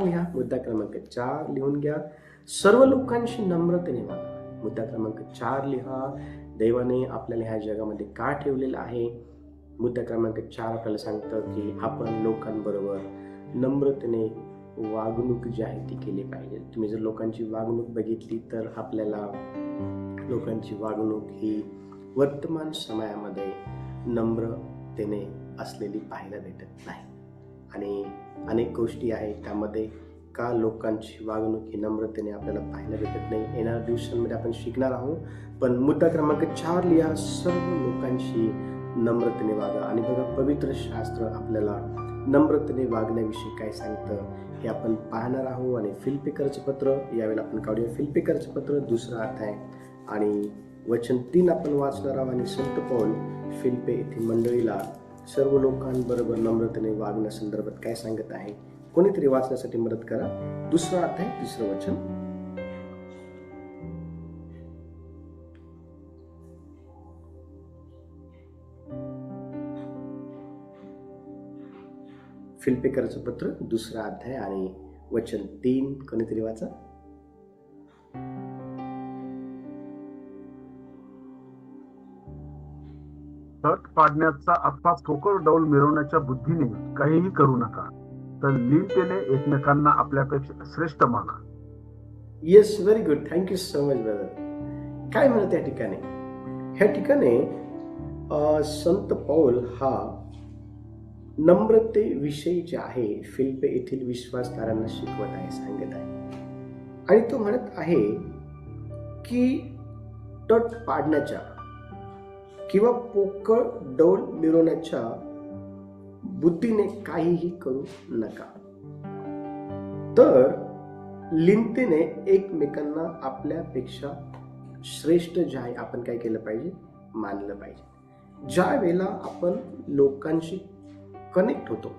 लिहा. मुद्दा क्रमांक 4 लिहून घ्या. सर्व लोकांशी नम्रतेने वागा. मुद्दा क्रमांक 4 लिहा. देवाने आपल्याला ह्या जगामध्ये का ठेवलेलं आहे. मुद्दा क्रमांक 4 आपल्याला सांगतं की आपण लोकांबरोबर नम्रतेने वागणूक जी आहे ती केली पाहिजे. तुम्ही जर लोकांची वागणूक बघितली तर आपल्याला लोकांची वागणूक ही वर्तमान समयामध्ये नम्रतेने असलेली पाहायला भेटत नाही. आणि अनेक गोष्टी आहेत त्यामध्ये का लोकांची वागणूक ही नम्रतेने आपल्याला पाहायला भेटत नाही. येणाऱ्या दिवसांमध्ये आपण शिकणार आहोत. पण मुद्दा क्रमांक 4 लिहा. सर्व लोकांशी नम्रतेने वागा. आणि बघा, पवित्र शास्त्र आपल्याला नम्रतेने वागण्याविषयी काय सांगतं हे आपण पाहणार आहोत. आणि फिलिप्पिकरचं पत्र यावेळेला आपण काढूया. फिलिप्पिकरचं पत्र 2 अध्याय आणि वचन 3 आपण वाचणार आहोत. आणि संत पौल फिलिप्पे येथील मंडळीला सर्व लोकांबरोबर नम्रतेने वागण्यासंदर्भात काय सांगत आहे. कोणीतरी वाचण्यासाठी मदत करा. 2 अध्याय 3 वचन. फिलिप्पिकरचं पत्र 2 अध्याय आणि वचन 3 कोणीतरी वाचा. तट पाडण्याचा अथवा ठोकर डौल मिरवण्याच्या बुद्धीने काहीही करू नका, तर लीनतेने एकमेकांना आपल्यापेक्षा श्रेष्ठ माना. Yes, very good. Thank you so much brother. काय म्हणत या ठिकाणी. ह्या ठिकाणी संत पौल हा नम्रतेविषयी जे आहे फिलिप्पे येथील विश्वासदारांना शिकवत आहे, सांगत आहे. आणि तो म्हणत आहे की तट पाडण्याच्या किंवा पोकळ डौल मिरवण्याच्या बुद्धीने काहीही करू नका, तर लीनतेने एकमेकांना आपल्यापेक्षा श्रेष्ठ जे आहे आपण काय केलं पाहिजे, मानलं पाहिजे. ज्या वेळेला आपण लोकांशी कनेक्ट होतो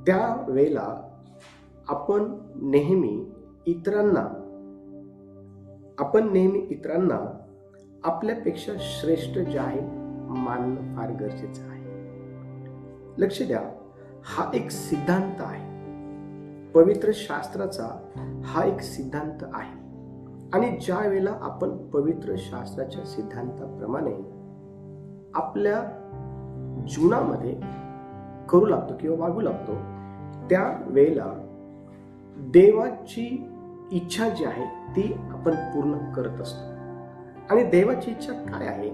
त्या वेळेला आपण नेहमी इतरांना आपल्यापेक्षा श्रेष्ठ जे आहे मानणं फार गरजेचं आहे. लक्ष द्या, हा एक सिद्धांत आहे. पवित्र शास्त्राचा हा एक सिद्धांत आहे. आणि ज्या वेळेला आपण पवित्र शास्त्राच्या सिद्धांताप्रमाणे आपल्या जीवनामध्ये करू लागतो किंवा वागू लागतो, त्या वेळेला देवाची इच्छा जी आहे ती आपण पूर्ण करत असतो. आणि देवाची इच्छा काय आहे,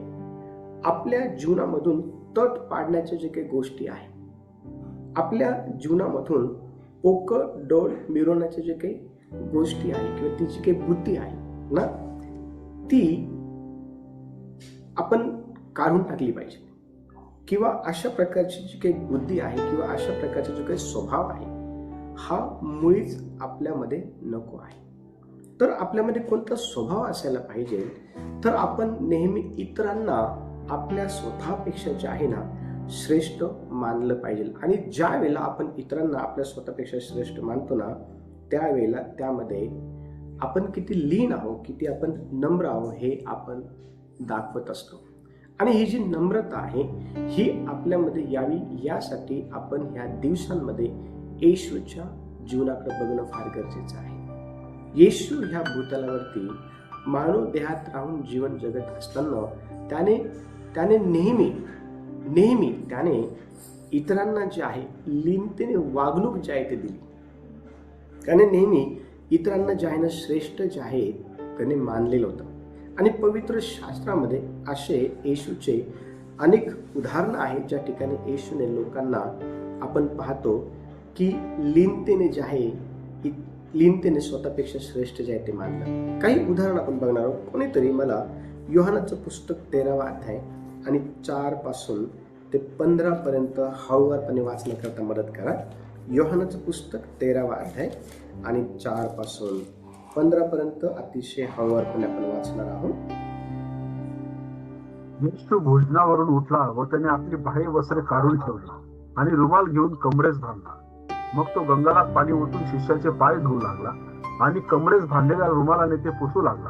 आपल्या जीवनामधून तट पाडण्याच्या जे काही गोष्टी आहे, आपल्या जीवनामधून पोकळ डौल मिरवण्याच्या जे काही गोष्टी आहे किंवा ती जी काही बुद्धी आहे ना, ती आपण काढून टाकली पाहिजे. किंवा अशा प्रकारची जी काही बुद्धी आहे किंवा अशा प्रकारचा जो काही स्वभाव आहे हा मुळीच आपल्यामध्ये नको आहे. तर आपल्यामध्ये कोणता स्वभाव असायला पाहिजे, तर आपण नेहमी इतरांना आपल्या स्वतःपेक्षा जे आहे ना श्रेष्ठ मानलं पाहिजे. आणि ज्या वेळेला आपण इतरांना आपल्या स्वतःपेक्षा श्रेष्ठ मानतो ना, त्यावेळेला त्यामध्ये आपण किती लीन आहोत, किती आपण नम्र आहोत हे आपण दाखवत असतो. आणि ही जी नम्रता आहे ही आपल्यामध्ये यावी यासाठी आपण ह्या दिवसांमध्ये येशूच्या जीवनाकडे बघणं फार गरजेचं आहे. येशू ह्या भूतलावरती मानव देहात राहून जीवन जगत असताना त्याने नेहमी त्याने इतरांना जे आहे लीनतेने वागणूक जी आहे ते दिली. त्याने नेहमी इतरांना जे आहे ना श्रेष्ठ जे आहे त्याने मानलेलं होतं. आणि पवित्र शास्त्रामध्ये असे येशूचे अनेक उदाहरणं आहेत ज्या ठिकाणी येशूने लोकांना आपण पाहतो की लीनतेने जे आहे लीनतेने स्वतःपेक्षा श्रेष्ठ जे आहे ते मानलं. काही उदाहरण आपण बघणार आहोत. कोणीतरी मला योहानाचं पुस्तक 13वा अध्याय आणि 4 पासून ते 15 पर्यंत हळूवारपणे वाचण्याकरता मदत करा. योहानाचं पुस्तक 13वा अध्याय आणि 4 पासून 15 पर्यंत अतिशय हळूवारपणे आपण वाचणार आहोत. येशू भोजनावरून उठला व त्याने आपली बाह्य वस्त्रे काढून ठेवली आणि रुमाल घेऊन कमरेस बांधला. मग तो गंगारात पाणी ओतून शिष्याचे पाय धुवू लागला आणि कमरेस बांधलेल्या रुमालाने ते पुसू लागला.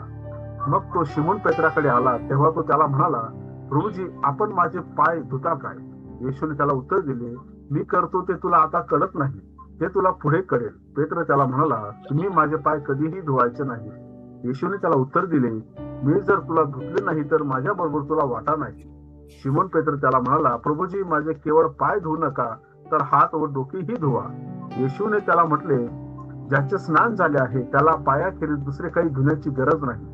मग तो शिमोन पेत्राकडे आला तेव्हा तो त्याला म्हणाला, प्रभूजी, आपण माझे पाय धुता काय? येशूने त्याला उत्तर दिले, मी करतो ते तुला आता कळत नाही, हे तुला पुढे कळेल. पेत्र त्याला म्हणाला, तुम्ही माझे पाय कधीही धुवायचे नाही. येशूने त्याला उत्तर दिले, मी जर तुला धुतले नाही तर माझ्या बरोबर तुला वाटा नाही. शिमोन पेत्र त्याला म्हणाला, प्रभूजी, माझे केवळ पाय धुवू नका तर हात व डोकेही धुवा. येशूने त्याला म्हटले, ज्याचे स्नान झाले आहे त्याला पायाखेरीज दुसरे काही धुण्याची गरज नाही,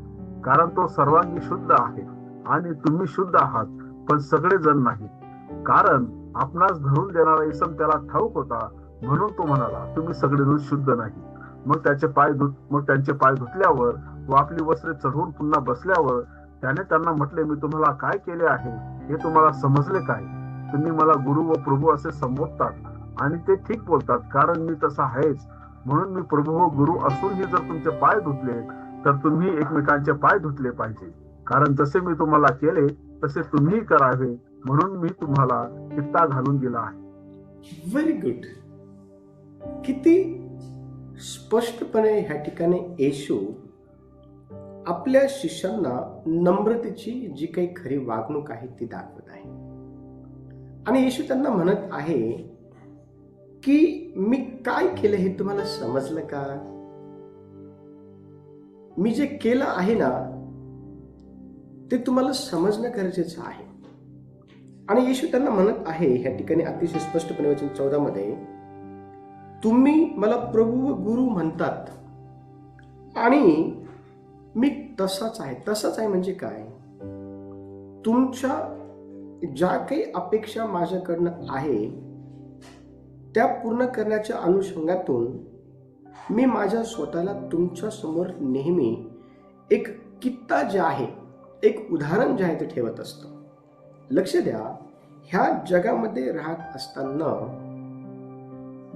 कारण तो सर्वांगी शुद्ध आहे. आणि तुम्ही शुद्ध आहात, पण सगळे जण नाही. कारण आपणास धरून देणारा इसम त्याला ठाऊक होता, म्हणून तो म्हणाला, तुम्ही सगळेजण शुद्ध नाही. मग त्यांचे पाय धुतल्यावर व आपली वस्त्रे चढवून पुन्हा बसल्यावर त्याने त्यांना म्हटले, मी तुम्हाला काय केले आहे हे तुम्हाला समजले काय? तुम्ही मला गुरु व प्रभू असे संबोधतात आणि ते ठीक बोलतात, कारण मी तसा आहेच. म्हणून मी प्रभू व गुरु असूनही जर तुमचे पाय धुतले तर तुम्ही एकमेकांचे पाय धुतले पाहिजे. कारण जसे मी तुम्हाला केले तसे तुम्ही करावे, म्हणून मी तुम्हाला कित्ता घालून दिला आहे. Very good. किती स्पष्टपणे ह्या ठिकाणी येशू आपल्या शिष्यांना नम्रतेची जी काही खरी वागणूक आहे ती दाखवत आहे. आणि येशू त्यांना म्हणत आहे की मी काय केलं हे तुम्हाला समजलं का? मी जे केलं आहे ना ते तुम्हाला समजणं गरजेचं आहे. आणि येशू त्यांना म्हणत आहे ह्या ठिकाणी अतिशय स्पष्टपणे वचन 14 मध्ये, तुम्ही मला प्रभू व गुरु म्हणतात आणि मी तसाच आहे म्हणजे काय? तुमच्या ज्या काही अपेक्षा माझ्याकडनं आहे त्या पूर्ण करण्याच्या अनुषंगातून मी माझ्या स्वतःला तुमच्या समोर नेहमी एक कित्ता जे आहे, एक उदाहरण जे आहे ते ठेवत असतो. लक्ष द्या, ह्या जगामध्ये राहत असताना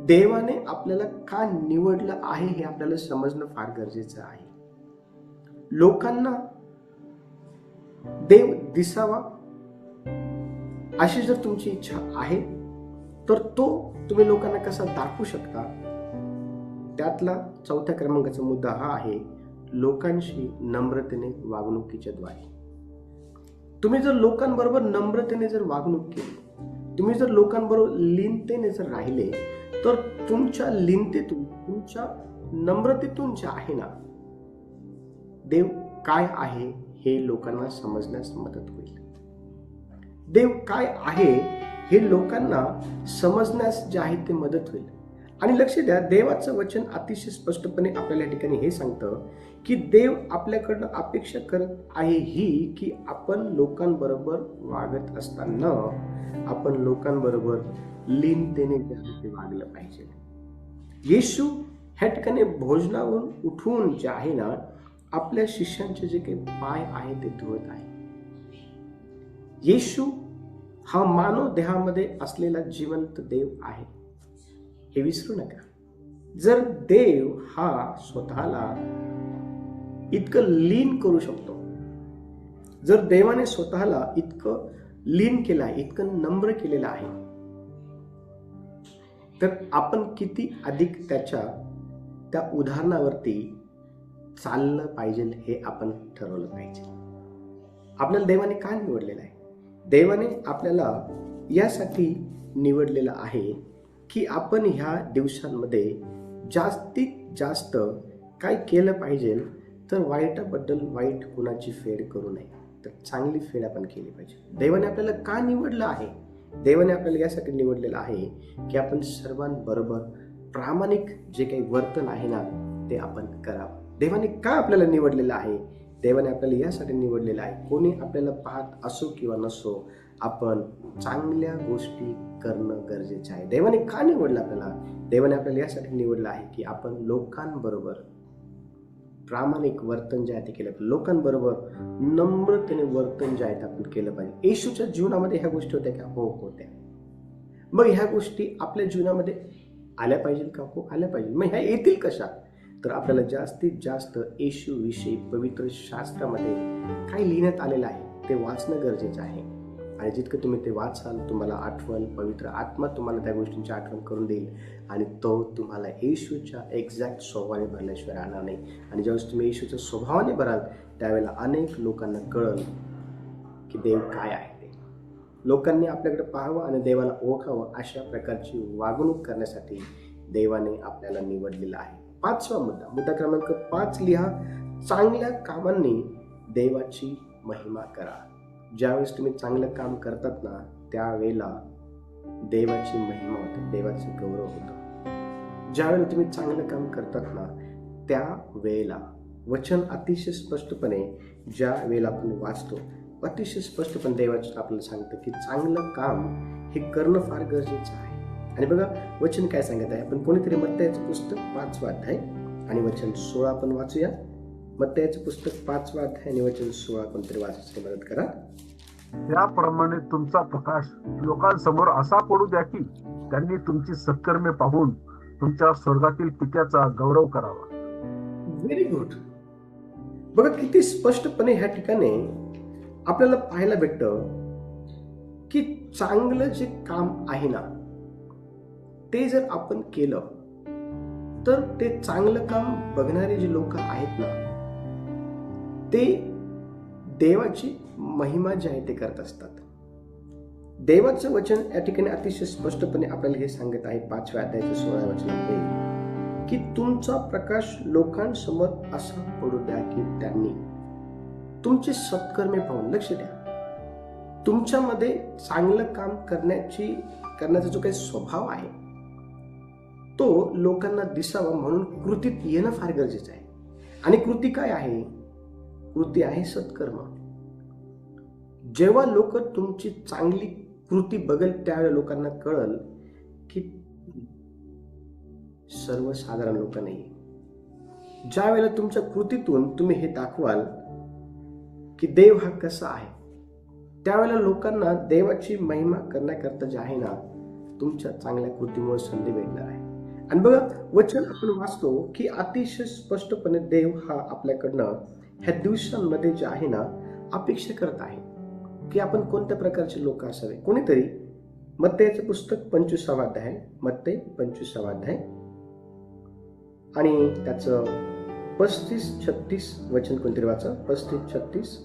देवाने आपल्याला का निवडलं आहे हे आपल्याला समजणं फार गरजेचं आहे. लोकांना देव दिसावा अशी जर तुमची इच्छा आहे तर तो तुम्ही लोकांना कसा दाखवू शकता? त्यातला 4थ्या क्रमांकाचा मुद्दा हा आहे, लोकांशी नम्रतेने वागणुकीच्या द्वारे. तुम्ही जर लोकांबरोबर नम्रतेने जर वागणूक केली, तुम्ही जर लोकांबरोबर लीनतेने जर राहिले तर तुमच्या लीनतेतून, तुमच्या नम्रतेतून जे आहे ना, देव काय आहे हे लोकांना समजण्यास मदत होईल. देव काय आहे हे लोकांना समजण्यास जे आहे ते मदत होईल. आणि लक्ष द्या, देवाचं वचन अतिशय स्पष्टपणे आपल्याला या ठिकाणी हे सांगतं की देव आपल्याकडनं अपेक्षा करत आहे ही की आपण लोकांबरोबर वागत असताना आपण लोकांबरोबर लीनतेने जे आहे ते वागलं पाहिजे. येशू ह्या ठिकाणी भोजनावरून उठून जे आहे ना आपल्या शिष्यांचे जे काही पाय आहे ते धुवत आहे. येशू हा मानव देहामध्ये असलेला जिवंत देव आहे हे विसरू नका. जर देव हा स्वतःला इतकं लीन करू शकतो, जर देवाने स्वतःला इतकं लीन केलं आहे, इतकं नम्र केलेलं आहे, तर आपण किती अधिक त्या उदाहरणावरती चाललं पाहिजे हे आपण ठरवलं पाहिजे. आपल्याला देवाने का निवडलेलं आहे? देवाने आपल्याला यासाठी निवडलेलं आहे की आपण ह्या दिवसांमध्ये जास्तीत जास्त काय केलं पाहिजे तर वाईटाबद्दल वाईट गुणाची फेड करू नये, तर चांगली फेड आपण केली पाहिजे. देवाने आपल्याला का निवडलं आहे? देवाने आपल्याला यासाठी निवडलेलं आहे की आपण सर्वांबरोबर प्रामाणिक जे काही वर्तन आहे ना ते आपण करावं. देवाने का आपल्याला निवडलेलं आहे? देवाने आपल्याला यासाठी निवडलेलं आहे, कोणी आपल्याला पाहत असो किंवा नसो, आपण चांगल्या गोष्टी करणं गरजेचं आहे. देवाने का निवडलं आपल्याला? देवाने आपल्याला यासाठी निवडलं आहे की आपण लोकांबरोबर प्रामाणिक वर्तन जे आहे ते केलं पाहिजे, लोकांबरोबर नम्रतेने वर्तन जे आहे ते आपण केलं पाहिजे. येशूच्या जीवनामध्ये ह्या गोष्टी होत्या का? हो, होत्या. मग ह्या गोष्टी आपल्या जीवनामध्ये आल्या पाहिजे का? हो, आल्या पाहिजे. मग ह्या येतील कशा? तर आपल्याला जास्तीत जास्त येशू विषयी पवित्र शास्त्रामध्ये काय लिहिण्यात आलेलं आहे ते वाचणं गरजेचं आहे. आणि जितकं तुम्ही ते वाचाल तुम्हाला आठवण, पवित्र आत्मा तुम्हाला त्या गोष्टींची आठवण करून देईल आणि तो तुम्हाला येशूच्या एक्झॅक्ट स्वभावाने भरल्याशिवाय राहणार नाही. आणि ज्यावेळेस तुम्ही येशूच्या स्वभावाने भराल त्यावेळेला अनेक लोकांना कळेल की देव काय आहे ते. लोकांनी आपल्याकडे पाहावं आणि देवाला ओळखावं अशा प्रकारची वागणूक करण्यासाठी देवाने आपल्याला निवडलेलं आहे. 5वा मुद्दा क्रमांक 5 लिहा. चांगल्या कामांनी देवाची महिमा करा. ज्यावेळेस तुम्ही चांगलं काम करतात ना, त्यावेळेला देवाची महिमा होते, देवाचं गौरव होतं. ज्यावेळेला तुम्ही चांगलं काम करतात ना, त्यावेळेला वचन अतिशय स्पष्टपणे ज्या वेळेला आपण वाचतो, अतिशय स्पष्टपणे देवाचं आपल्याला सांगतं की चांगलं काम हे करणं फार गरजेचं आहे. आणि बघा वचन काय सांगत आहे. आपण कोणीतरी मत्तयाचं पुस्तक 5वा अध्याय आणि वचन 16 आपण वाचूया. मत्तयाचं पुस्तक 5वा अध्याय आणि वचन 16 कोणतरी वाचायची मदत करा. त्याप्रमाणे तुमचा प्रकाश लोकांसमोर असा पडू द्या की त्यांनी तुमची सत्कर्मे पाहून तुमच्या स्वर्गातील पित्याचा गौरव करावा. Very good. बघा किती स्पष्टपणे ह्या ठिकाणी आपल्याला पाहायला भेटतं की चांगलं जे काम आहे ना, ते जर आपण केलं तर ते चांगलं काम बघणारे जे लोक आहेत ना, ते देवाची महिमा जी आहे ते करत असतात. देवाचं वचन या ठिकाणी अतिशय स्पष्टपणे आपल्याला हे सांगत आहे 5व्या अध्यायाच्या 16व्या वचनामध्ये की तुमचा प्रकाश लोकांसमोर असा पडू द्या की त्यांनी तुमचे सत्कर्मे पाहून, लक्ष द्या, तुमच्यामध्ये चांगलं काम करण्याचा जो काही स्वभाव आहे तो लोकांना दिसावा म्हणून कृतीत येणं फार गरजेचं आहे. आणि कृती काय आहे? कृती आहे सत्कर्म. जेव्हा लोक तुमची चांगली कृती बघल त्यावेळेला लोकांना कळल की सर्वसाधारण लोक नाही. ज्या वेळेला तुमच्या कृतीतून तुम्ही हे दाखवाल की देव हा कसा आहे, त्यावेळेला लोकांना देवाची महिमा करण्याकरता जे आहे ना, तुमच्या चांगल्या कृतीमुळे संधी भेटणार आहे. आणि बघा वचन आपण वाचतो की अतिशय स्पष्टपणे देव हा आपल्याकडनं ह्या दिवसांमध्ये जे आहे ना अपेक्षा करत आहे की आपण कोणत्या प्रकारचे लोक असावे. कोणीतरी मत्तयाचं पुस्तक 25वा अध्याय, मत्तय 25वा अध्याय आणि त्याचं 35-36 वचन कोणतरी वाचा. 35-36.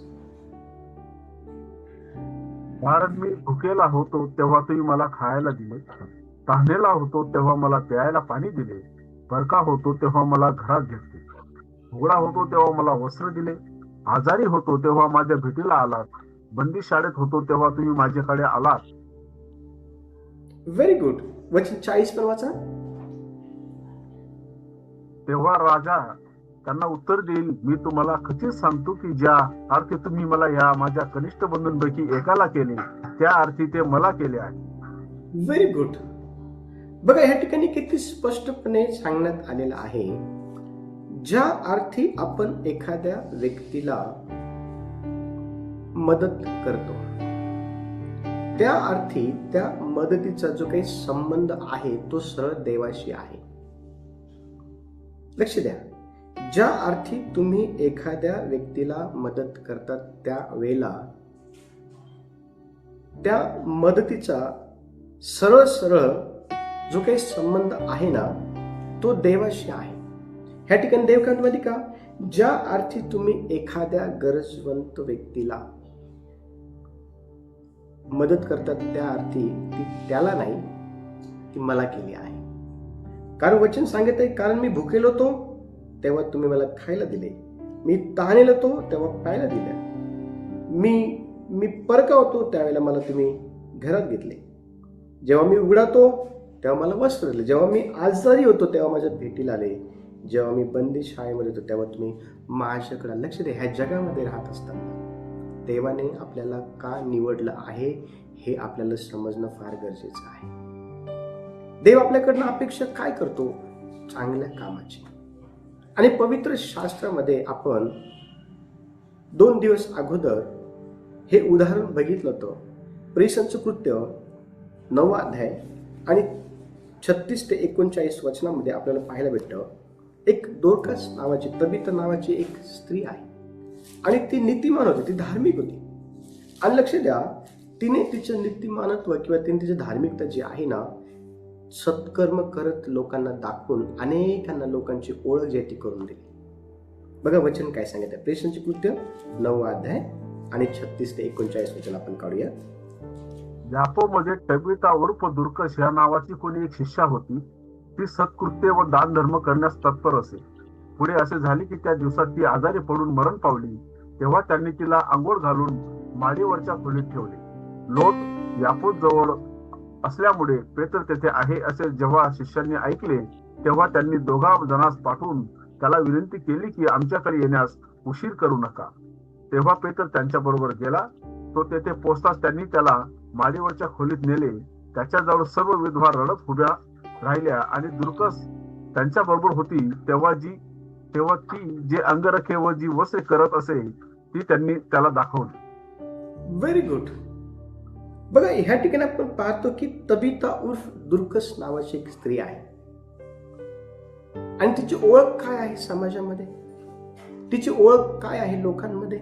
कारण मी भुकेला होतो तेव्हा तुम्ही मला खायला दिले, तहानेला होतो तेव्हा मला प्यायला पाणी दिले, परका होतो तेव्हा मला घरात घेतले, उघडा होतो तेव्हा मला वस्त्र दिले, आजारी होतो तेव्हा माझ्या भेटीला आलात, बंदी शाळेत होतो तेव्हा तुम्ही माझ्याकडे आलात. Very good. वचन 40 पण वाचा. तेव्हा राजा त्यांना उत्तर देईल, मी तुम्हाला खचित सांगतो की ज्या अर्थी तुम्ही मला या माझ्या कनिष्ठ बंधूंपैकी एकाला केले त्या अर्थी ते मला केले आहे. Very good. बघा ह्या ठिकाणी किती स्पष्टपणे सांगण्यात आलेलं आहे, ज्या अर्थी आपण एखाद्या व्यक्तीला मदत करतो त्या अर्थी त्या मदतीचा जो काही संबंध आहे तो सरळ देवाशी आहे. लक्ष द्या, ज्या अर्थी तुम्ही एखाद्या व्यक्तीला मदत करतात त्या वेळेला त्या मदतीचा सरळ जो काही संबंध आहे ना तो देवाशी आहे. ह्या ठिकाणी देव काय माहिती का, ज्या अर्थी तुम्ही एखाद्या गरजवंत व्यक्तीला मदत करतात त्या अर्थी ती त्याला नाही, ती मला केली आहे. कारण वचन सांगत आहे, कारण मी भुकेलो होतो तेव्हा तुम्ही मला खायला दिले, मी तहानेलो होतो तेव्हा प्यायला दिलं, मी परका होतो त्यावेळेला मला तुम्ही घरात घेतले, जेव्हा मी उघडातो तेव्हा मला वस्त्र दिले, जेव्हा मी आजारी होतो तेव्हा माझ्या भेटीला आले, जेव्हा मी बंदी शाळेमध्ये होतो तेव्हा तुम्ही माझ्याकडे. लक्ष दे, ह्या जगामध्ये राहत असताना देवाने आपल्याला का निवडलं आहे हे आपल्याला समजणं फार गरजेचं आहे. देव आपल्याकडनं अपेक्षा काय करतो? चांगल्या कामाची. आणि पवित्र शास्त्रामध्ये आपण 2 दिवस अगोदर हे उदाहरण बघितलं होतं. प्रेषितांचं कृत्य 9वा अध्याय आणि 36 ते 39 वचनामध्ये आपल्याला पाहायला भेटतं, एक दोरकास नावाची, तबिता नावाची एक स्त्री आहे आणि ती नीतिमान होती, ती धार्मिक होती. आणि लक्ष द्या, तिने तिचं नीतिमानत्व किंवा तिने तिची धार्मिकता जी आहे ना सत्कर्म करत लोकांना दाखवून अनेकांना लोकांची ओळख जी ती करून दिली. बघा वचन काय सांगत आहे. प्रेषितांचे कृत्य 9वा अध्याय आणि 36 ते 39 वचन आपण काढूया. याकोबमध्ये तबिता उर्फ दुर्कश या नावाची कोणी एक शिष्या होती. ती सत्कृत्य व दान धर्म करण्यास तत्पर असे. पुढे असे झाले की त्या दिवसात ती आजारी पडून मरण पावली. तेव्हा त्यांनी तिला आंघोळ घालून माडीवरच्या खोलीत ठेवले. लोट याफूत जवळ असल्यामुळे पेत्र तेथे आहे असे जेव्हा शिष्यांनी ऐकले, तेव्हा त्यांनी दोघा जणांस पाठवून त्याला विनंती केली की आमच्याकडे येण्यास उशीर करू नका. तेव्हा पेत्र त्यांच्या बरोबर गेला. तो तेथे पोहोचताच त्यांनी त्याला माडीवरच्या खोलीत नेले. त्याच्याजवळ सर्व विधवा रडत उभ्या राहिल्या आणि दुर्कस त्यांच्या बरोबर होती. तेव्हा ती जे अंगरखे व जी वस्त्रे करत असे ती त्यांनी त्याला दाखवली. Very good. बघा, ह्या ठिकाणी आपण पाहतो की तबिता उर्फ दुर्कस नावाची एक स्त्री आहे आणि तिची ओळख काय आहे समाजामध्ये, तिची ओळख काय आहे लोकांमध्ये,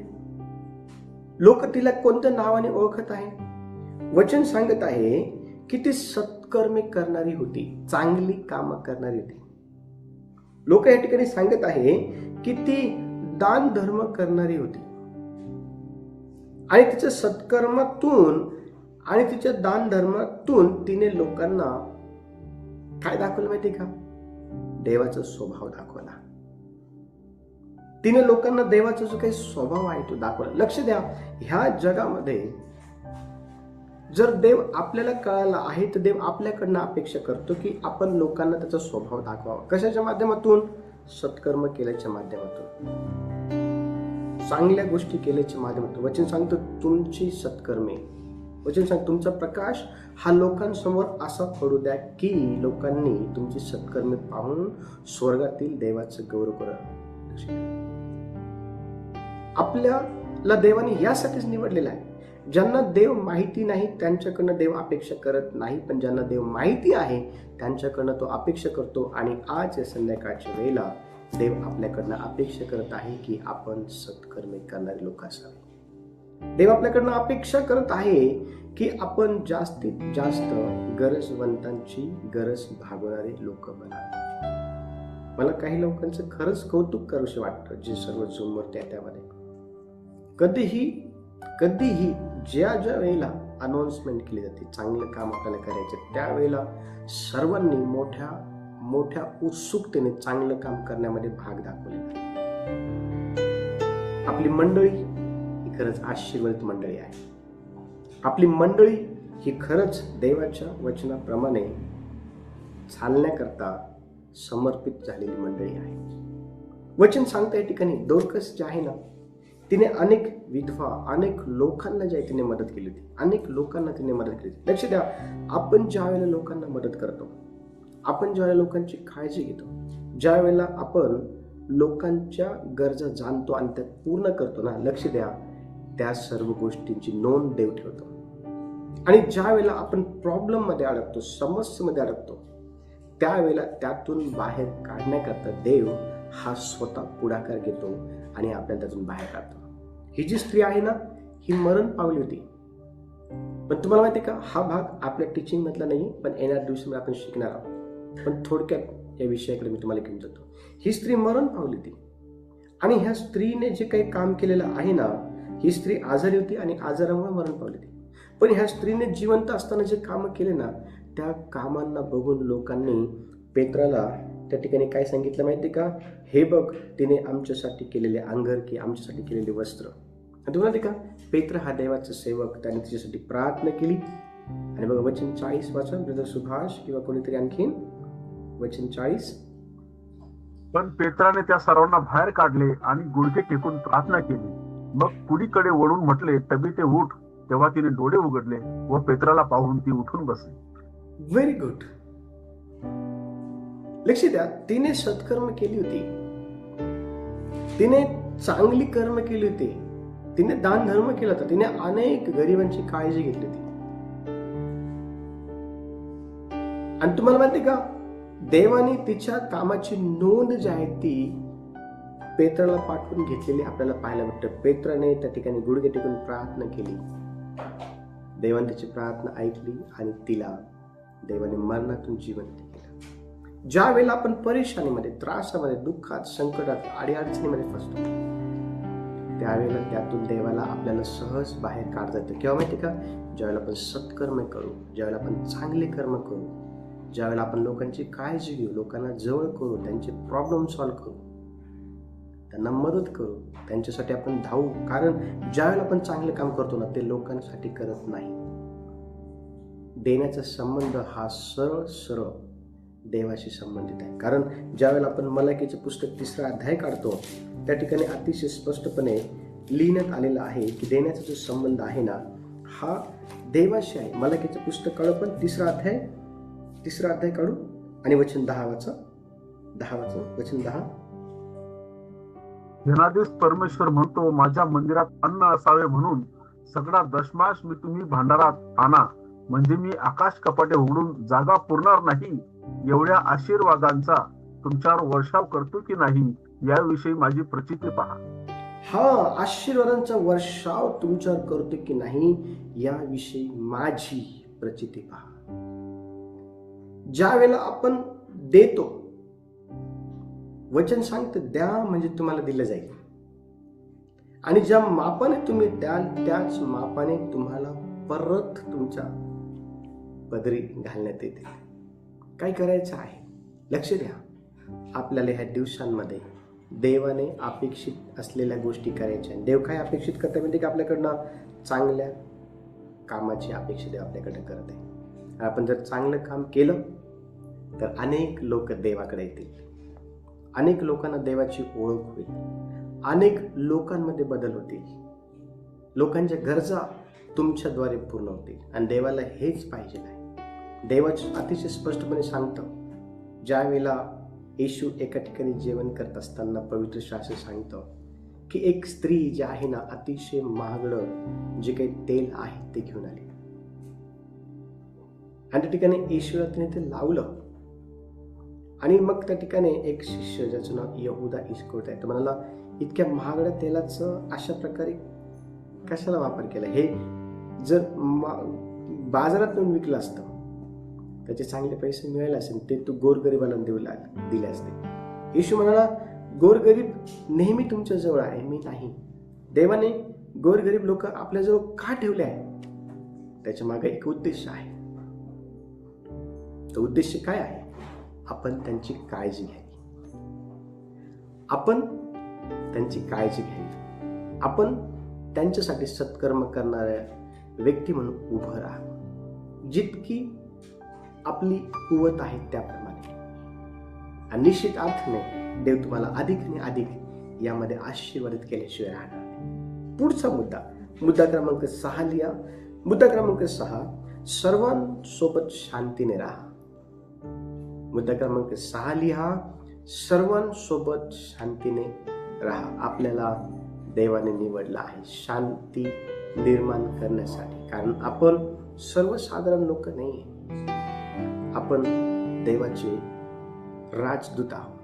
लोक तिला कोणत्या नावाने ओळखत आहे. वचन सांगत आहे की ती सत्कर्मे करणारी होती, चांगली कामं करणारी होती. लोक या ठिकाणी सांगत आहे की ती दान धर्म करणारी होती आणि तिच्या सत्कर्मातून आणि तिच्या दान धर्मातून तिने लोकांना काय दाखवलं माहिती का? देवाचा स्वभाव दाखवला. तिने लोकांना देवाचा जो काही स्वभाव आहे तो दाखवला. लक्ष द्या, ह्या जगामध्ये जर देव आपल्याला कळाला आहे तर देव आपल्याकडनं अपेक्षा करतो की आपण लोकांना त्याचा स्वभाव दाखवावा. कशाच्या माध्यमातून? सत्कर्म केल्याच्या माध्यमातून, चांगल्या गोष्टी केल्याच्या माध्यमातून. वचन सांगतं तुमची सत्कर्मे, वचन सांग तुमचा प्रकाश हा लोकांसमोर असा पडू द्या की लोकांनी तुमची सत्कर्मे पाहून स्वर्गातील देवाचं गौरव करा. आपल्याला देवाने यासाठीच निवडलेलं आहे. ज्यांना देव माहिती नाही त्यांच्याकडनं देव अपेक्षा करत नाही, पण ज्यांना देव माहिती आहे त्यांच्याकडनं तो अपेक्षा करतो. आणि आज या संध्याकाळच्या वेळेला देव आपल्याकडनं अपेक्षा करत आहे की आपण सत्कर्मे करणारे लोक असावे. देव आपल्याकडनं अपेक्षा करत आहे की आपण जास्तीत जास्त गरजवंतांची गरज भागवणारे लोक बनावे. मला काही लोकांचं खरंच कौतुक करूशी वाटतं, जे सर्व झूमवरती आहे त्यामध्ये. कधीही ज्या वेळेला अनाउन्समेंट केली जाते, चांगलं काम आपल्याला करायचं, त्यावेळेला सर्वांनी मोठ्या मोठ्या उत्सुकतेने चांगलं काम करण्यामध्ये भाग दाखवलेला. आपली मंडळी ही खरंच आशीर्वादित मंडळी आहे. आपली मंडळी ही खरंच देवाच्या वचनाप्रमाणे चालण्याकरता समर्पित झालेली मंडळी आहे. वचन सांगता या ठिकाणी दोर्कस जे आहे ना, तिने अनेक विधवा, अनेक लोकांना जे तिने मदत केली होती, अनेक लोकांना तिने मदत केली होती. लक्ष द्या, आपण ज्या वेळेला लोकांना मदत करतो, आपण ज्या वेळेला लोकांची काळजी घेतो, ज्या वेळेला आपण लोकांच्या गरजा जाणतो आणि त्या पूर्ण करतो ना, लक्ष द्या, त्या सर्व गोष्टींची नोंद देव ठेवतो. आणि ज्या वेळेला आपण प्रॉब्लेम मध्ये अडकतो, समस्येमध्ये अडकतो, त्यावेळेला त्यातून बाहेर काढण्याकरता देव हा स्वतः पुढाकार घेतो आणि आपल्याला त्यातून बाहेर काढतो. ही जी स्त्री आहे ना, ही मरण पावली होती. पण तुम्हाला माहिती का, हा भाग आपल्या टीचिंग मधला नाही, पण येणाऱ्या दिवसामध्ये आपण शिकणार आहोत. पण थोडक्यात या विषयाकडे मी तुम्हाला घेऊन जातो. ही स्त्री मरण पावली होती आणि ह्या स्त्रीने जे काही काम केलेलं आहे ना, ही स्त्री आजारी होती आणि आजारामुळे मरण पावली होती. पण ह्या स्त्रीने जिवंत असताना जे कामं केले ना, त्या कामांना बघून लोकांनी पेत्राला त्या ठिकाणी काय सांगितलं माहिती का? हे बघ, तिने आमच्यासाठी केलेले अंगरखे, आमच्यासाठी केलेले वस्त्र. आणि तुम्हाला माहिती का, पेत्र हा देवाचा सेवक, त्याने तिच्यासाठी प्रार्थना केली. आणि बघा वचन 40 वाचा ब्रदर सुभाष किंवा कोणीतरी आणखीन. वचन 40. पण पेत्राने त्या सर्वांना बाहेर काढले आणि गुडघे टेकून प्रार्थना केली. मग कुडीकडे वळून म्हटले, तबिते उठ. तेव्हा तिने डोळे उघडले व पेत्राला पाहून ती उठून बसली. Very good. लक्ष द्या, तिने सत्कर्म केली होती, तिने चांगली कर्म केली होती, तिने दान धर्म केला होता, तिने अनेक गरिबांची काळजी घेतली होती. आणि तुम्हाला माहिती का, देवाने तिच्या कामाची नोंद जी आहे ती पेत्राला पाठवून घेतलेली आपल्याला पाहायला भेटतं. पेत्राने त्या ठिकाणी गुडघे टेकून प्रार्थना केली, देवाने तिची प्रार्थना ऐकली आणि तिला देवाने मरणातून जिवंत केलं. ज्या वेळेला आपण परेशानीमध्ये, त्रासामध्ये, दुःखात, संकटात, अडीअडचणीमध्ये फसतो, त्यावेळेला त्यातून देवाला आपल्याला सहज बाहेर काढता येतं. केव्हा माहिती का? ज्यावेळेला आपण सत्कर्म करू, ज्यावेळेला आपण चांगले कर्म करू, ज्यावेळेला आपण लोकांची काळजी घेऊ, लोकांना जवळ करू, त्यांचे प्रॉब्लेम सॉल्व्ह करू, त्यांना मदत करू, त्यांच्यासाठी आपण धावू, कारण ज्यावेळेला आपण चांगलं काम करतो ना ते लोकांसाठी करत नाही. देण्याचा संबंध हा सरळ सरळ देवाशी संबंधित आहे. कारण ज्यावेळेला आपण मलाकीचे पुस्तक 3रा अध्याय काढतो त्या ठिकाणी अतिशय स्पष्टपणे लिहिण्यात आलेलं आहे की देण्याचा जो संबंध आहे ना हा देवाशी आहे. मलाकीचे पुस्तक काढू पण 3रा अध्याय काढू आणि वचन 10 वचन 10. धनादेश परमेश्वर म्हणतो, माझ्या मंदिरात अन्न असावे म्हणून सगळा दशमांश मी तुम्ही भांडारात आणा, म्हणजे मी आकाश कपाटे उघडून जागा पुरणार नाही. एवढ्या आशीर्वादांचा तुमच्यावर वर्षाव करतो की नाही याविषयी माझी प्रचिती पहा. हा आशीर्वादांचा वर्षाव तुमच्यावर करतो की नाही याविषयी माझी प्रचिती पहा. ज्या वेळेला आपण देतो, वचन सांगतं द्या म्हणजे तुम्हाला दिलं जाईल, आणि ज्या मापाने तुम्ही द्याल त्याच मापाने तुम्हाला परत तुमच्या पदरी घालण्यात येते. काय करायचं आहे लक्ष द्या. आपल्याला ह्या दिवसांमध्ये देवाने अपेक्षित असलेल्या गोष्टी करायच्या. देव काय अपेक्षित करते म्हणजे की आपल्याकडनं चांगल्या कामाची अपेक्षा देव आपल्याकडे करत आहे. आपण जर चांगलं काम केलं तर अनेक लोक देवाकडे येतील, अनेक लोकांना देवाची ओळख होईल, अनेक लोकांमध्ये बदल होतील, लोकांच्या गरजा तुमच्याद्वारे पूर्ण होतील, आणि देवाला हेच पाहिजे आहे. देवाच अतिशय स्पष्टपणे सांगतं. ज्या वेळेला येशू एका ठिकाणी जेवण करत असताना पवित्र शास्त्र सांगतं की एक स्त्री जी आहे ना अतिशय महागडं जे काही तेल आहे ते घेऊन आली, आणि त्या ठिकाणी येशूला तिने ते लावलं, आणि मग त्या ठिकाणी एक शिष्य ज्याचं नाव यहुदा इस्करियोत आहे तो म्हणाला, इतक्या महागड्या तेलाचं अशा प्रकारे कशाला वापर केला? हे जर बाजारात नेऊन विकलं असतं त्याचे चांगले पैसे मिळाले असेल, ते तू गोरगरिबाला दिले असते. येशू म्हणाला, गोरगरीब नेहमी तुमच्या जवळ आहे, मी नाही. देवाने गोरगरीब लोक आपल्याजवळ का ठेवले आहे? त्याच्या मागे एक उद्देश आहे. तो उद्देश काय आहे? आपण त्यांची काळजी घ्यावी, आपण त्यांची काळजी घ्यावी, आपण त्यांच्यासाठी सत्कर्म करणाऱ्या व्यक्ती म्हणून उभं राहा, जितकी आपली कुवत आहे त्याप्रमाणे. आणि निश्चित अर्थाने देव तुम्हाला अधिक आणि अधिक यामध्ये आशीर्वादित केल्याशिवाय राहणार नाही. पुढचा मुद्दा क्रमांक 6 लिहा. मुद्दा क्रमांक 6, सर्वांसोबत शांतीने राहा. मुद्दा क्रमांक 6 लिहा, सर्वांसोबत शांतीने राहा. आपल्याला देवाने निवडलं आहे शांती निर्माण करण्यासाठी, कारण आपण सर्वसाधारण लोक नाही, आपण देवाचे राजदूत आहोत.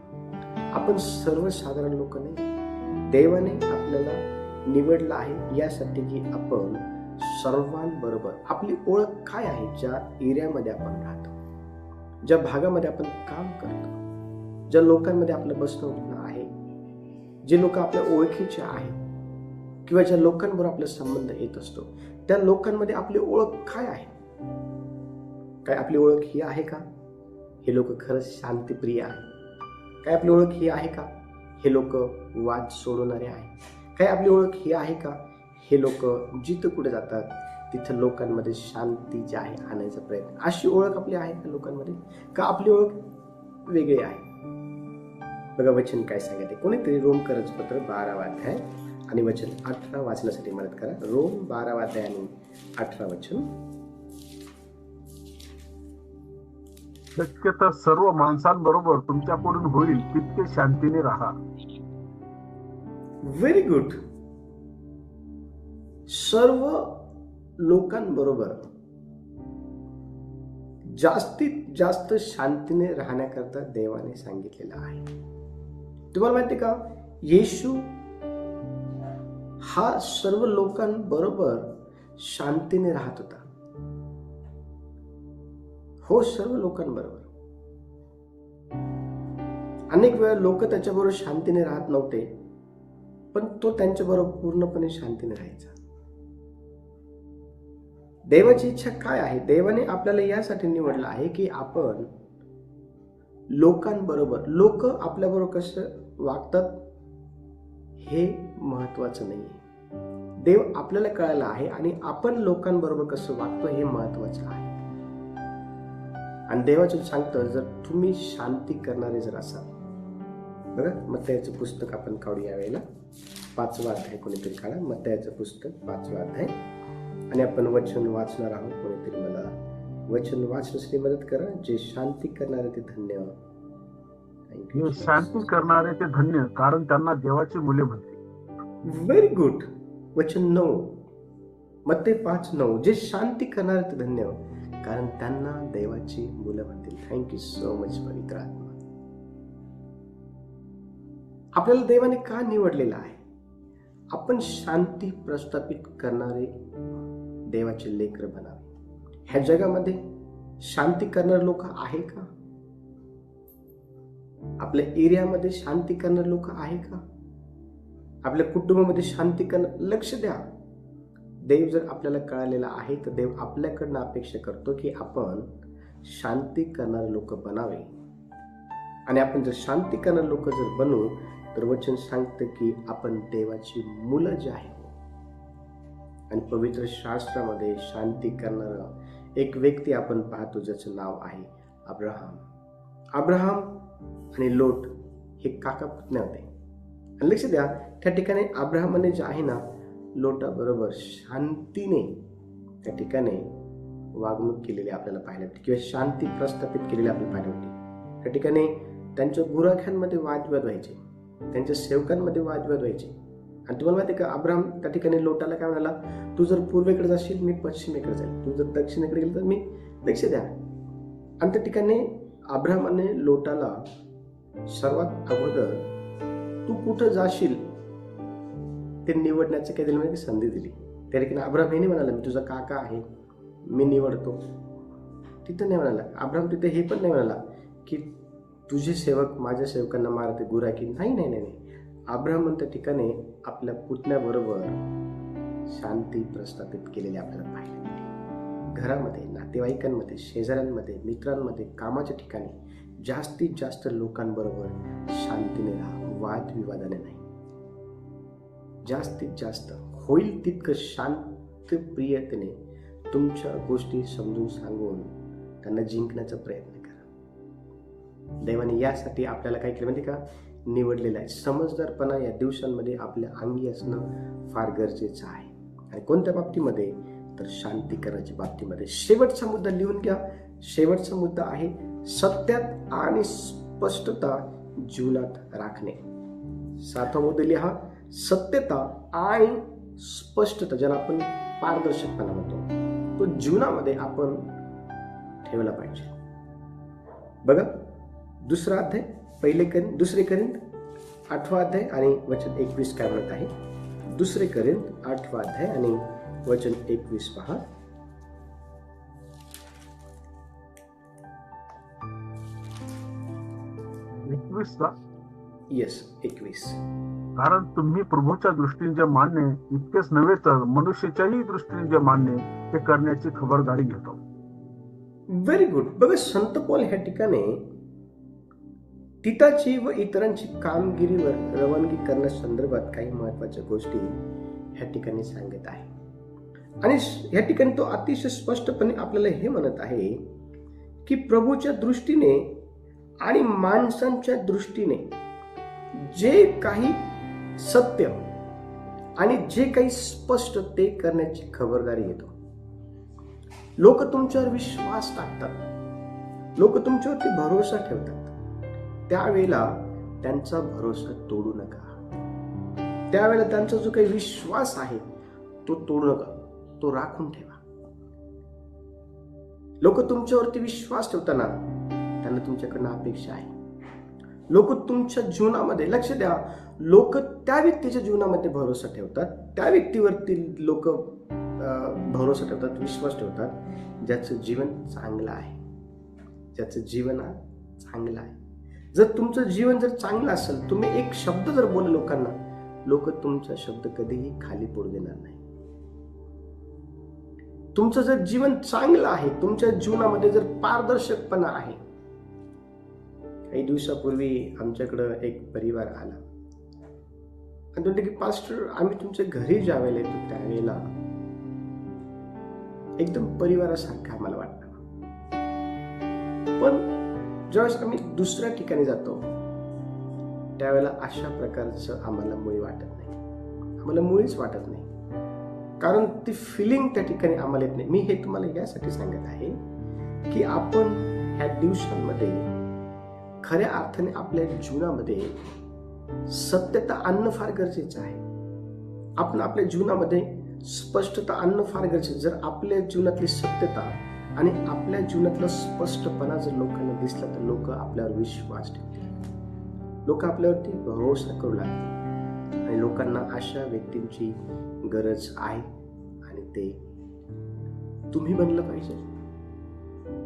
आपण सर्वसाधारण लोक नाही. देवाने आपल्याला निवडलं आहे यासाठी की आपण सर्वांबरोबर, आपली ओळख काय आहे, ज्या एरियामध्ये आपण राहतो, ज्या भागामध्ये आपण काम करतो, ज्या लोकांमध्ये आपलं बसणं उठणं आहे, जे लोक आपल्या ओळखीचे आहेत किंवा ज्या लोकांबरोबर आपला संबंध येत असतो, त्या लोकांमध्ये आपली ओळख काय आहे? काय आपली ओळख ही आहे का हे लोक खरंच शांतीप्रिय आहे? काय आपली ओळख ही आहे का हे लोक वाद सोडवणारे आहे? काय आपली ओळख ही आहे का हे लोक जिथं कुठे जातात तिथं लोकांमध्ये शांती जी आहे आणायचा प्रयत्न? अशी ओळख आपली आहे का लोकांमध्ये, का आपली ओळख वेगळी आहे? बघा वचन काय सांगते. कोणीतरी रोमकरांचं पत्र 12वा अध्याय आणि वचन 18 वाचण्यासाठी मदत करा. रोम 12वा अध्याय आणि 18 वचन. शक्यतो सर्व माणसांबरोबर तुमच्याकडून होईल तितके शांतीने राहा. Very good. सर्व लोकांबरोबर जास्तीत जास्त शांतीने राहण्याकरता देवाने सांगितलेलं आहे. तुम्हाला माहिती का, येशू हा सर्व लोकांबरोबर शांतीने राहत होता. हो, सर्व लोकांबरोबर. अनेक वेळा लोक त्याच्याबरोबर शांतीने राहत नव्हते, पण तो त्यांच्याबरोबर पूर्णपणे शांतीने राहायचा. देवाची इच्छा काय आहे? देवाने आपल्याला यासाठी निवडलं आहे की आपण लोकांबरोबर लोक आपल्याबरोबर कसं वागतात हे महत्वाचं नाहीये. देव आपल्याला कळायला आहे आणि आपण लोकांबरोबर कसं वागतो हे महत्वाचं आहे. आणि देवाचं सांगतं, जर तुम्ही शांती करणारे जर असाल, बघा मत्तयाचं पुस्तक आपण काढू यावेळेला 5वा अध्याय, कोणीतरी काढा मत्तयाचं पुस्तक 5वा अध्याय आणि आपण वचन वाचणार आहोत. कोणीतरी मला वचन वाचण्यासाठी मदत करा. जे शांती करणारे ते धन्य. जे शांती करणारे ते धन्य, कारण त्यांना देवाची मुले म्हणतील. Very good. वचन 9, मत्ते 5:9. जे शांती करणारे ते धन्य, कारण त्यांना देवाची मुलं म्हणतील. थँक्यू सो मच पवित्र आत्मा. आपल्याला देवाने का निवडलेलं आहे? आपण शांती प्रस्थापित करणारे देवाचे लेकर बनावे. ह्या जगामध्ये शांती करणारे लोक आहे का? आपल्या एरियामध्ये शांती करणारे लोक आहे का? आपल्या कुटुंबामध्ये शांती करणार? लक्ष द्या. देव जर आपल्याला कळालेला आहे तर देव आपल्याकडनं अपेक्षा करतो की आपण शांती करणारे लोक बनावे. आणि आपण जर शांती करणारे लोक जर बनू तर वचन सांगतं की आपण देवाची मुलं जे आहे. आणि पवित्र शास्त्रामध्ये शांती करणारा एक व्यक्ती आपण पाहतो ज्याचं नाव आहे अब्राहम. अब्राहम आणि लोट हे काका पुतण्या होते. आणि लक्ष द्या, त्या ठिकाणी अब्राहमाने जे आहे ना लोटाबरोबर शांतीने त्या ठिकाणी वागणूक केलेली आपल्याला पाहायला मिळते किंवा शांती प्रस्थापित केलेली आपल्याला पाहायला मिळते. त्या ठिकाणी त्यांच्या गुराख्यांमध्ये वादविवाद व्हायचे, त्यांच्या सेवकांमध्ये वादविवाद व्हायचे. आणि तुम्हाला माहिती का, अब्राहम त्या ठिकाणी लोटाला काय म्हणाला, तू जर पूर्वेकडे जाशील मी पश्चिमेकडे जाईल, तू जर दक्षिणेकडे गेल तर मी. लक्ष द्या. आणि त्या ठिकाणी अब्राहमाने लोटाला सर्वात अगोदर तू कुठं जाशील ते निवडण्याचं काय दिलं म्हणजे संधी दिली. त्या ठिकाणी अब्राहम हे नाही म्हणाला मी तुझा काका आहे मी निवडतो. तिथं नाही म्हणाला अब्राहम. तिथे हे पण नाही म्हणाला की तुझे सेवक माझ्या सेवकांना मारते गुराखी. नाही नाही नाही. अब्राहम त्या ठिकाणी आपल्या पुतण्याबरोबर शांती प्रस्थापित केलेली आपल्याला पाहायला मिळते. घरामध्ये, नातेवाईकांमध्ये, शेजाऱ्यांमध्ये, मित्रांमध्ये, कामाच्या ठिकाणी जास्तीत जास्त लोकांबरोबर शांतीने राहा, वादविवादाने नाही. जास्तीत जास्त होईल तितकं शांतप्रियतेने तुमच्या गोष्टी समजून सांगून त्यांना जिंकण्याचा प्रयत्न करा. देवाने यासाठी आपल्याला काय केलं माहिती का, निवडलेलं आहे. समजदारपणा या दिवसांमध्ये आपल्या अंगी असणं फार गरजेचं आहे. आणि कोणत्या बाबतीमध्ये तर शांती करण्याच्या बाबतीमध्ये. शेवटचा मुद्दा लिहून घ्या. शेवटचा मुद्दा आहे सत्यात आणि स्पष्टता जीवनात राखणे. 7वा मुद्दा लिहा, सत्यता आणि स्पष्टता, ज्याला आपण पारदर्शकपणा म्हणतो, तो जीवनामध्ये आपण ठेवला पाहिजे. बघा 2रा अध्याय, 2 करिंथ 8वा अध्याय आणि वचन 21 काय म्हणत आहे. 2 करिंथ 8वा अध्याय आणि वचन 21 पहा. येस 21. कारण तुम्ही प्रभूच्या दृष्टीने जे मान्य इतकेच नव्हे तर मनुष्याच्याही दृष्टीने जे मान्य ते करण्याची खबरदारी घेतो. Very good. बघा संत पौल ह्या ठिकाणी तिताची व इतरांची कामगिरीवर रवानगी करण्यासंदर्भात काही महत्वाच्या गोष्टी ह्या ठिकाणी सांगत आहे. आणि ह्या ठिकाणी तो अतिशय स्पष्टपणे आपल्याला हे म्हणत आहे की प्रभूच्या दृष्टीने आणि माणसांच्या दृष्टीने जे काही सत्य आणि जे काही स्पष्ट ते करण्याची खबरदारी घेतो. लोक तुमच्यावर विश्वास टाकतात, लोक तुमच्यावरती भरोसा ठेवतात, त्यावेळेला त्यांचा भरोसा तोडू नका. त्यावेळेला त्यांचा जो काही विश्वास आहे तो तोडू नका, तो राखून ठेवा. लोक तुमच्यावरती विश्वास ठेवताना त्यांना तुमच्याकडनं अपेक्षा आहे. लोक तुमच्या जीवनामध्ये, लक्ष द्या, लोक त्या व्यक्तीच्या जीवनामध्ये भरोसा ठेवतात, त्या व्यक्तीवरती लोक भरोसा ठेवतात, विश्वास ठेवतात ज्याचं जीवन चांगलं आहे, ज्याचं जीवन चांगलं आहे. जर तुमचं जीवन जर चांगलं असेल, तुम्ही एक शब्द जर बोलले लोकांना, लोक तुमचा शब्द कधीही खाली पडू देणार नाही. तुमचं जर जीवन चांगलं आहे, तुमच्या जीवनामध्ये जर पारदर्शकपणा आहे, काही दिवसापूर्वी आमच्याकडं एक परिवार आला आणि म्हणते की पास्टर, आम्ही तुमच्या घरी ज्यावेळेला येतो त्यावेळेला एकदम परिवारासारखं आम्हाला वाटतं, पण ज्यावेळेस आम्ही दुसऱ्या ठिकाणी जातो त्यावेळेला अशा प्रकारचं आम्हाला मुळी वाटत नाही, आम्हाला मुळीच वाटत नाही, कारण ती फिलिंग त्या ठिकाणी आम्हाला येत नाही. मी हे तुम्हाला यासाठी सांगत आहे की आपण ह्या दिवसांमध्ये खऱ्या अर्थाने आपल्या जीवनामध्ये सत्यता आणणं फार गरजेचं आहे. आपण आपल्या जीवनामध्ये स्पष्टता आणणं फार गरजेचं. जर आपल्या जीवनातली सत्यता आणि आपल्या जीवनातला स्पष्टपणा जर लोकांना दिसला तर लोक आपल्यावर विश्वास ठेवतील, लोक आपल्यावरती भरोसा करू लागतील आणि लोकांना अशा व्यक्तींची गरज आहे आणि ते तुम्ही बनलं पाहिजे.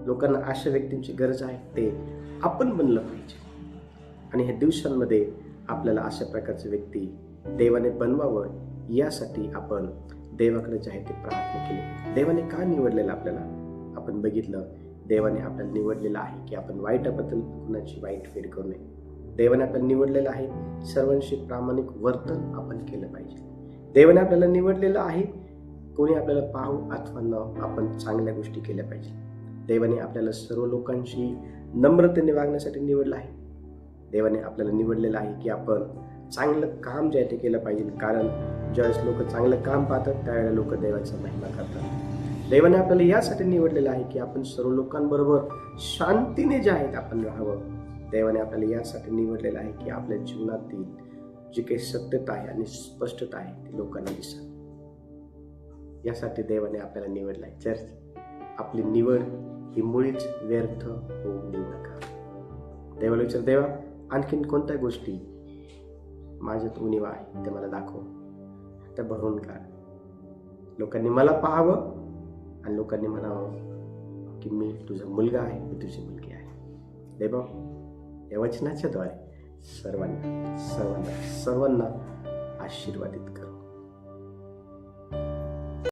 लोकांना अशा व्यक्तींची गरज आहे, ते आपण बनलं पाहिजे. आणि ह्या दिवसांमध्ये आपल्याला अशा प्रकारचे व्यक्ती देवाने बनवावं यासाठी आपण देवाकडे जे आहे ते प्रार्थना केली. देवाने का निवडलेलं आपल्याला आपण बघितलं. देवाने आपल्याला निवडलेलं आहे की आपण वाईटाबद्दल कुणाची वाईट फेड करू नये. देवाने आपल्याला निवडलेलं आहे सर्वांशी प्रामाणिक वर्तन आपण केलं पाहिजे. देवाने आपल्याला निवडलेलं आहे कोणी आपल्याला पाहू अथवा न आपण चांगल्या गोष्टी केल्या पाहिजे. देवाने आपल्याला सर्व लोकांशी नम्रतेने वागण्यासाठी निवडलं आहे. देवाने आपल्याला निवडलेलं आहे की आपण चांगलं काम जे आहे ते केलं पाहिजे, कारण ज्यावेळेस लोक चांगलं काम पाहतात त्यावेळेला लोक देवाचा महिमा करतात. देवाने आपल्याला यासाठी निवडलेलं आहे की आपण सर्व लोकांबरोबर शांतीने जे आहेत आपण राहावं. देवाने आपल्याला यासाठी निवडलेलं आहे की आपल्या जीवनातील जी काही सत्यता आहे आणि स्पष्टता आहे ती लोकांना दिसा. यासाठी देवाने आपल्याला निवडलं आहे. चर्च, आपली निवड ही मुळीच व्यर्थ होऊ देऊ नका. देवाला विचार, देवा आणखीन कोणत्या गोष्टी माझ्यात उणीवा आहे ते मला दाखव, त्या भरून काढ. लोकांनी मला पाहावं आणि लोकांनी म्हणावं की मी तुझा मुलगा आहे, मी तुझी मुलगी आहे. देवा या वचनाच्या द्वारे सर्वांना आशीर्वादित कर.